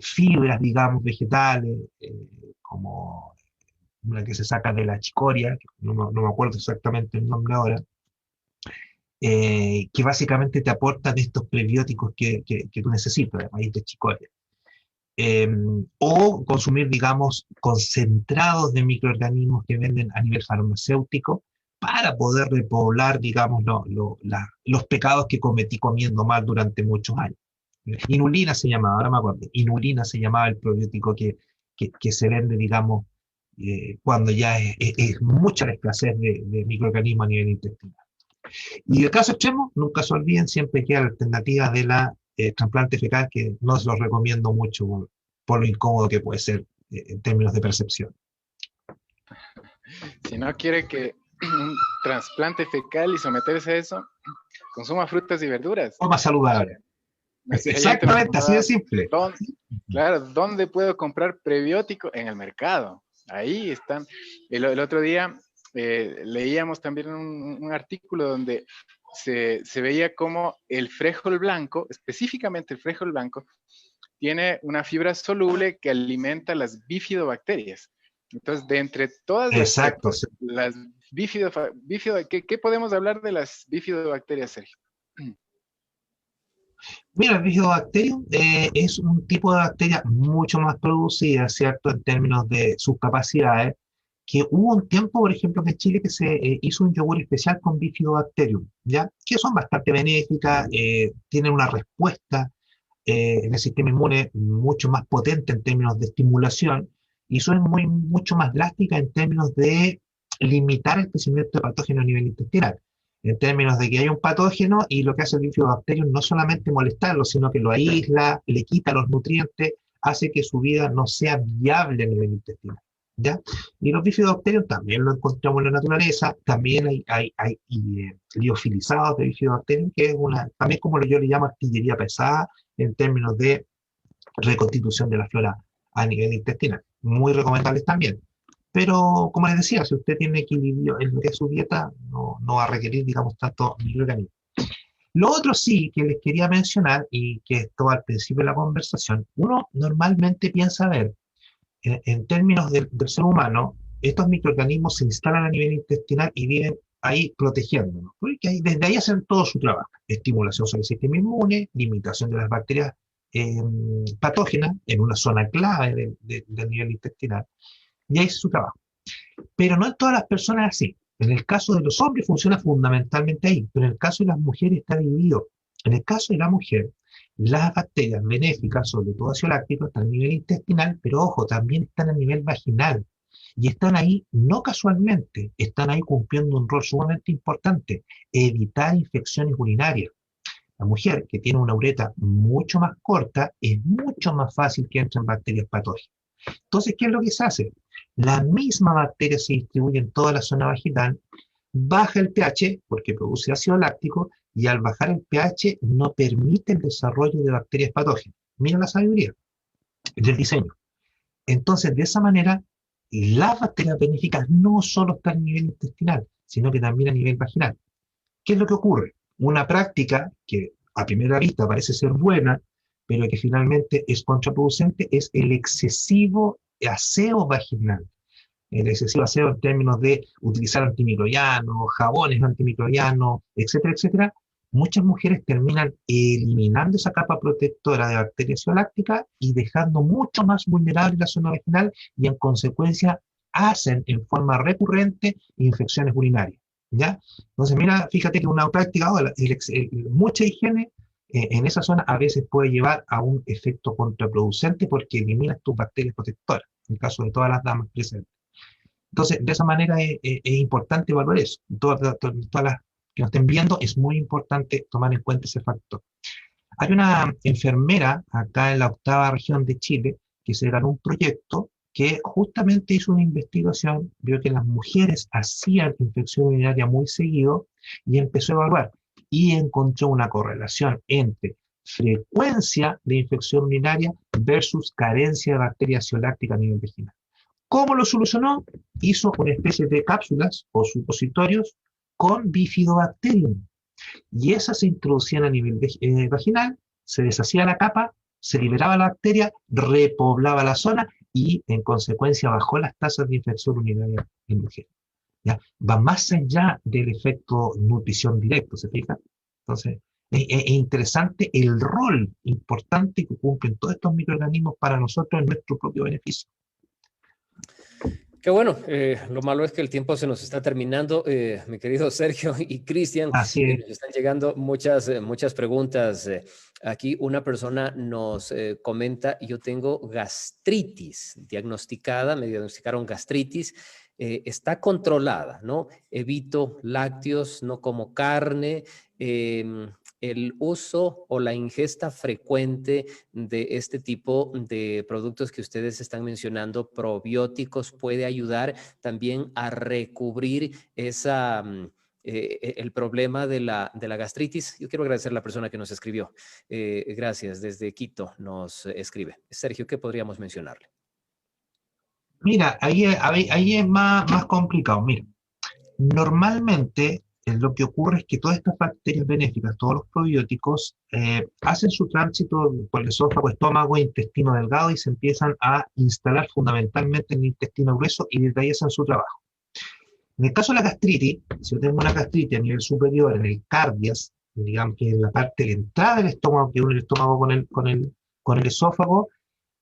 fibras, digamos, vegetales, como una que se saca de la chicoria, no me acuerdo exactamente el nombre ahora, que básicamente te aportan estos prebióticos que tú necesitas, de raíz de chicoria. Eh, o consumir, digamos, concentrados de microorganismos que venden a nivel farmacéutico para poder repoblar, digamos, los pecados que cometí comiendo mal durante muchos años. Inulina se llamaba, ahora me acuerdo, inulina se llamaba el probiótico que se vende, digamos, cuando ya es mucha la escasez de microorganismos a nivel intestinal. Y el caso extremo, nunca se olviden, siempre queda la alternativa de la trasplante fecal, que no se los recomiendo mucho por lo incómodo que puede ser en términos de percepción. Si no quiere que un trasplante fecal y someterse a eso, consuma frutas y verduras. O más saludable. Exactamente, así de simple. Claro, ¿dónde puedo comprar prebiótico? En el mercado. Ahí están. El otro día leíamos también un artículo donde se veía como el frijol blanco, específicamente el frijol blanco, tiene una fibra soluble que alimenta las bifidobacterias. Entonces, de entre todas Exacto, las ¿qué podemos hablar de las bifidobacterias, Sergio? Mira, el bifidobacterium es un tipo de bacteria mucho más producida, ¿cierto? En términos de sus capacidades, que hubo un tiempo, por ejemplo, que en Chile que se hizo un yogur especial con bifidobacterium, ¿ya? Que son bastante benéficas, tienen una respuesta en el sistema inmune mucho más potente en términos de estimulación y son mucho más drásticas en términos de limitar el crecimiento de patógenos a nivel intestinal. En términos de que hay un patógeno y lo que hace el bifidobacterium no solamente molestarlo, sino que lo aísla, le quita los nutrientes, hace que su vida no sea viable a nivel intestinal. ¿Ya? Y los bifidobacterium también lo encontramos en la naturaleza, también hay liofilizados de bifidobacterium, que es también como yo le llamo artillería pesada en términos de reconstitución de la flora a nivel intestinal. Muy recomendables también. Pero, como les decía, si usted tiene equilibrio en lo que es su dieta, no va a requerir, digamos, tanto microorganismos. Lo otro sí que les quería mencionar, y que esto al principio de la conversación, uno normalmente piensa, ver, en términos del ser humano, estos microorganismos se instalan a nivel intestinal y viven ahí protegiéndonos, porque desde ahí hacen todo su trabajo. Estimulación sobre el sistema inmune, limitación de las bacterias patógenas en una zona clave del nivel intestinal, y ahí es su trabajo. Pero no en todas las personas es así. En el caso de los hombres funciona fundamentalmente ahí, pero en el caso de las mujeres está dividido. En el caso de la mujer, las bacterias benéficas, sobre todo ácido láctico, están a nivel intestinal, pero ojo, también están a nivel vaginal. Y están ahí no casualmente, están ahí cumpliendo un rol sumamente importante, evitar infecciones urinarias. La mujer que tiene una uretra mucho más corta, es mucho más fácil que entren bacterias patógenas. Entonces, ¿qué es lo que se hace? La misma bacteria se distribuye en toda la zona vaginal, baja el pH porque produce ácido láctico y al bajar el pH no permite el desarrollo de bacterias patógenas. Mira la sabiduría del diseño. Entonces, de esa manera, las bacterias benéficas no solo están a nivel intestinal, sino que también a nivel vaginal. ¿Qué es lo que ocurre? Una práctica que a primera vista parece ser buena, pero que finalmente es contraproducente, es el excesivo aseo vaginal. El excesivo aseo en términos de utilizar antimicrobianos, jabones antimicrobianos, etcétera, etcétera. Muchas mujeres terminan eliminando esa capa protectora de bacterias lácticas y dejando mucho más vulnerable la zona vaginal y en consecuencia hacen en forma recurrente infecciones urinarias. ¿Ya? Entonces, mira, fíjate que una práctica, mucha higiene en esa zona a veces puede llevar a un efecto contraproducente porque eliminas tus bacterias protectoras, en el caso de todas las damas presentes. Entonces, de esa manera es importante evaluar eso. Todas las que nos estén viendo, es muy importante tomar en cuenta ese factor. Hay una enfermera acá en la 8ª región de Chile que se ganó un proyecto que justamente hizo una investigación, vio que las mujeres hacían infección urinaria muy seguido y empezó a evaluar y encontró una correlación entre frecuencia de infección urinaria versus carencia de bacterias ácido-lácticas a nivel vaginal. ¿Cómo lo solucionó? Hizo una especie de cápsulas o supositorios con bifidobacterium y esas se introducían a nivel vaginal, se deshacía la capa, se liberaba la bacteria, repoblaba la zona y en consecuencia bajó las tasas de infección urinaria en mujeres. ¿Ya? Va más allá del efecto nutrición directo, ¿se fija? Entonces, es interesante el rol importante que cumplen todos estos microorganismos para nosotros en nuestro propio beneficio. Qué bueno, lo malo es que el tiempo se nos está terminando, mi querido Sergio y Cristian. Así es. Nos están llegando muchas preguntas. Aquí una persona nos comenta, yo tengo gastritis diagnosticada, me diagnosticaron gastritis, está controlada, ¿no? Evito lácteos, no como carne, el uso o la ingesta frecuente de este tipo de productos que ustedes están mencionando, probióticos, puede ayudar también a recubrir el problema de la gastritis. Yo quiero agradecer a la persona que nos escribió. Gracias, desde Quito nos escribe. Sergio, ¿qué podríamos mencionarle? Mira, ahí es más complicado. Mira, normalmente lo que ocurre es que todas estas bacterias benéficas, todos los probióticos, hacen su tránsito por el esófago, estómago, intestino delgado y se empiezan a instalar fundamentalmente en el intestino grueso y desde ahí hacen su trabajo. En el caso de la gastritis, si yo tengo una gastritis a nivel superior, en el cardias, digamos que en la parte de la entrada del estómago, que une el estómago con el esófago,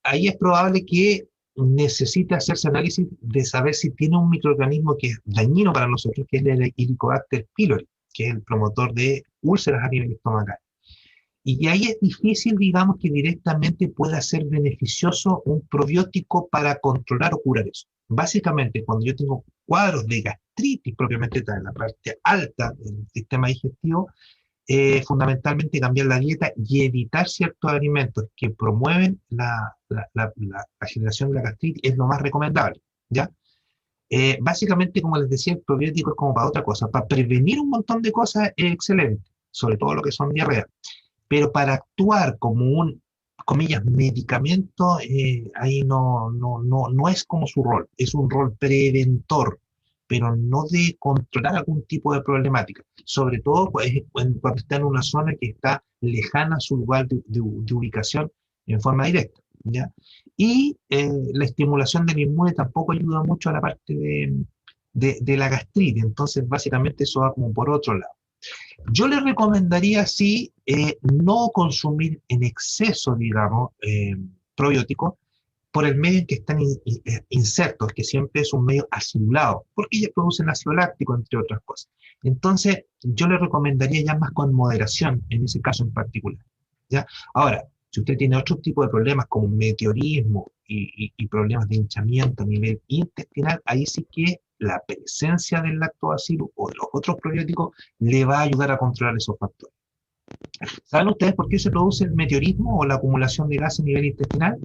ahí es probable que necesite hacerse análisis de saber si tiene un microorganismo que es dañino para nosotros, que es el Helicobacter pylori, que es el promotor de úlceras a nivel estomacal. Y ahí es difícil, digamos, que directamente pueda ser beneficioso un probiótico para controlar o curar eso. Básicamente, cuando yo tengo cuadros de gastritis propiamente tal, en la parte alta del sistema digestivo, fundamentalmente cambiar la dieta y evitar ciertos alimentos que promueven la generación de la gastritis es lo más recomendable, ¿ya? Básicamente, como les decía, el probiótico es como para otra cosa. Para prevenir un montón de cosas es excelente, sobre todo lo que son diarreas. Pero para actuar como un, comillas, medicamento, ahí no es como su rol. Es un rol preventor, pero no de controlar algún tipo de problemática. Sobre todo cuando está en una zona que está lejana a su lugar de ubicación en forma directa, ¿ya? Y la estimulación del inmune tampoco ayuda mucho a la parte de la gastritis. Entonces, básicamente eso va como por otro lado. Yo le recomendaría, sí, no consumir en exceso, digamos, probióticos por el medio en que están insertos, que siempre es un medio acidulado, porque ellos producen ácido láctico, entre otras cosas. Entonces, yo le recomendaría ya más con moderación, en ese caso en particular, ¿ya? Ahora, si usted tiene otro tipo de problemas como meteorismo y problemas de hinchamiento a nivel intestinal, ahí sí que la presencia del lactobacillus o de los otros probióticos le va a ayudar a controlar esos factores. ¿Saben ustedes por qué se produce el meteorismo o la acumulación de gas a nivel intestinal?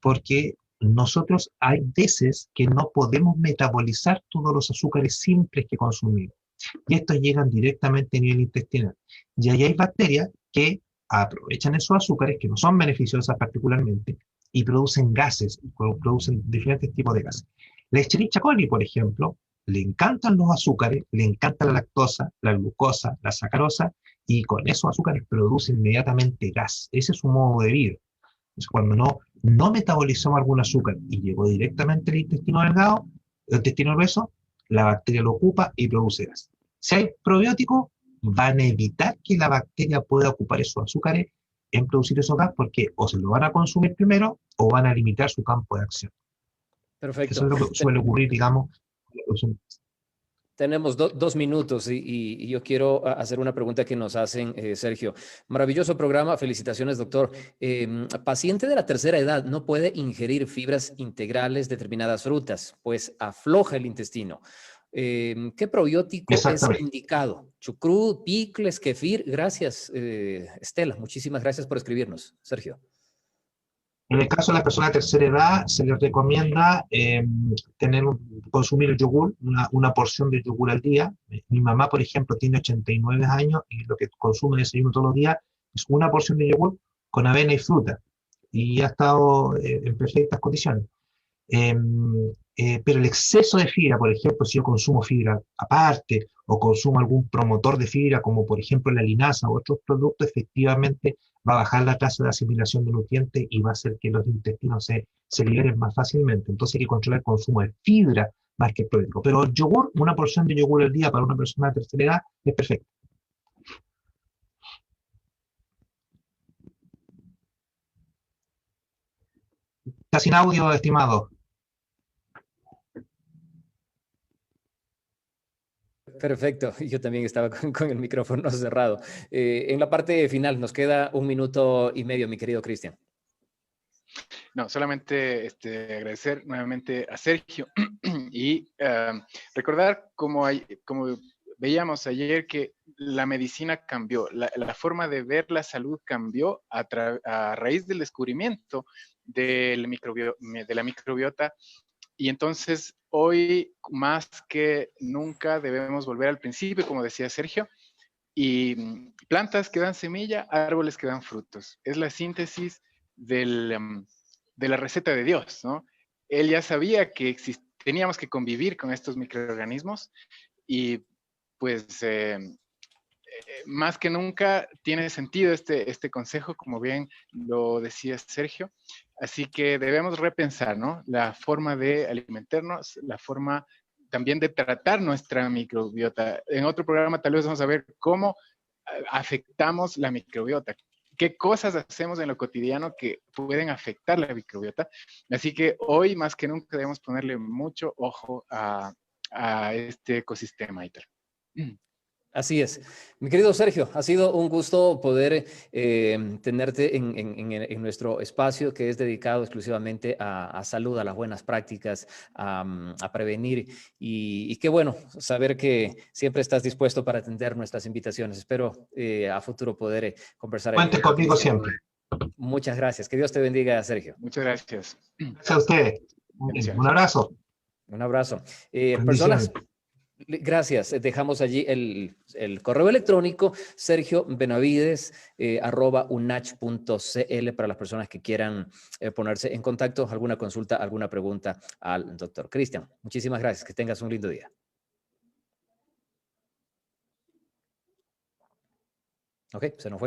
Porque nosotros hay veces que no podemos metabolizar todos los azúcares simples que consumimos. Y estos llegan directamente a nivel intestinal. Y ahí hay bacterias que aprovechan esos azúcares, que no son beneficiosas particularmente, y producen gases, producen diferentes tipos de gases. La Escherichia coli, por ejemplo, le encantan los azúcares, le encanta la lactosa, la glucosa, la sacarosa, y con esos azúcares produce inmediatamente gas. Ese es su modo de vida. Entonces, cuando no metabolizamos algún azúcar y llegó directamente al intestino delgado, el intestino grueso, la bacteria lo ocupa y produce gas. Si hay probióticos, van a evitar que la bacteria pueda ocupar esos azúcares en producir esos gas porque o se lo van a consumir primero o van a limitar su campo de acción. Perfecto. Eso es lo que suele ocurrir, digamos. Tenemos 2 minutos y yo quiero hacer una pregunta que nos hacen, Sergio. Maravilloso programa, felicitaciones, doctor. Paciente de la tercera edad no puede ingerir fibras integrales, determinadas frutas, pues afloja el intestino. ¿Qué probiótico es indicado? Chucrut, picles, kefir. Gracias, Estela. Muchísimas gracias por escribirnos, Sergio. En el caso de las personas de tercera edad, se les recomienda consumir el yogur, una porción de yogur al día. Mi mamá, por ejemplo, tiene 89 años y lo que consume de desayuno todos los días es una porción de yogur con avena y fruta. Y ha estado en perfectas condiciones. Pero el exceso de fibra, por ejemplo, si yo consumo fibra aparte o consumo algún promotor de fibra, como por ejemplo la linaza u otros productos, efectivamente va a bajar la tasa de asimilación de nutrientes y va a hacer que los intestinos se liberen más fácilmente. Entonces hay que controlar el consumo de fibra más que el probiótico. Pero el yogur, una porción de yogur al día para una persona de tercera edad es perfecto. Está sin audio, estimado. Perfecto, yo también estaba con el micrófono cerrado. En la parte final nos queda 1 minuto y medio, mi querido Cristian. No, solamente agradecer nuevamente a Sergio y recordar como veíamos ayer que la medicina cambió, la forma de ver la salud cambió a raíz del descubrimiento de la microbiota. Y entonces hoy más que nunca debemos volver al principio, como decía Sergio, y plantas que dan semilla, árboles que dan frutos. Es la síntesis de la receta de Dios, ¿no? Él ya sabía que teníamos que convivir con estos microorganismos y pues más que nunca tiene sentido este consejo, como bien lo decía Sergio. Así que debemos repensar, ¿no? La forma de alimentarnos, la forma también de tratar nuestra microbiota. En otro programa tal vez vamos a ver cómo afectamos la microbiota, qué cosas hacemos en lo cotidiano que pueden afectar la microbiota. Así que hoy más que nunca debemos ponerle mucho ojo a este ecosistema y tal. Así es. Mi querido Sergio, ha sido un gusto poder tenerte en nuestro espacio que es dedicado exclusivamente a salud, a las buenas prácticas, a prevenir y qué bueno saber que siempre estás dispuesto para atender nuestras invitaciones. Espero a futuro poder conversar. Cuente conmigo siempre. Muchas gracias. Que Dios te bendiga, Sergio. Muchas gracias. Gracias a ustedes. Un abrazo. Un abrazo. Personas... Gracias. Dejamos allí el correo electrónico sergiobenavides@unach.cl para las personas que quieran ponerse en contacto, alguna consulta, alguna pregunta al doctor Cristian. Muchísimas gracias. Que tengas un lindo día. Ok, se nos fue.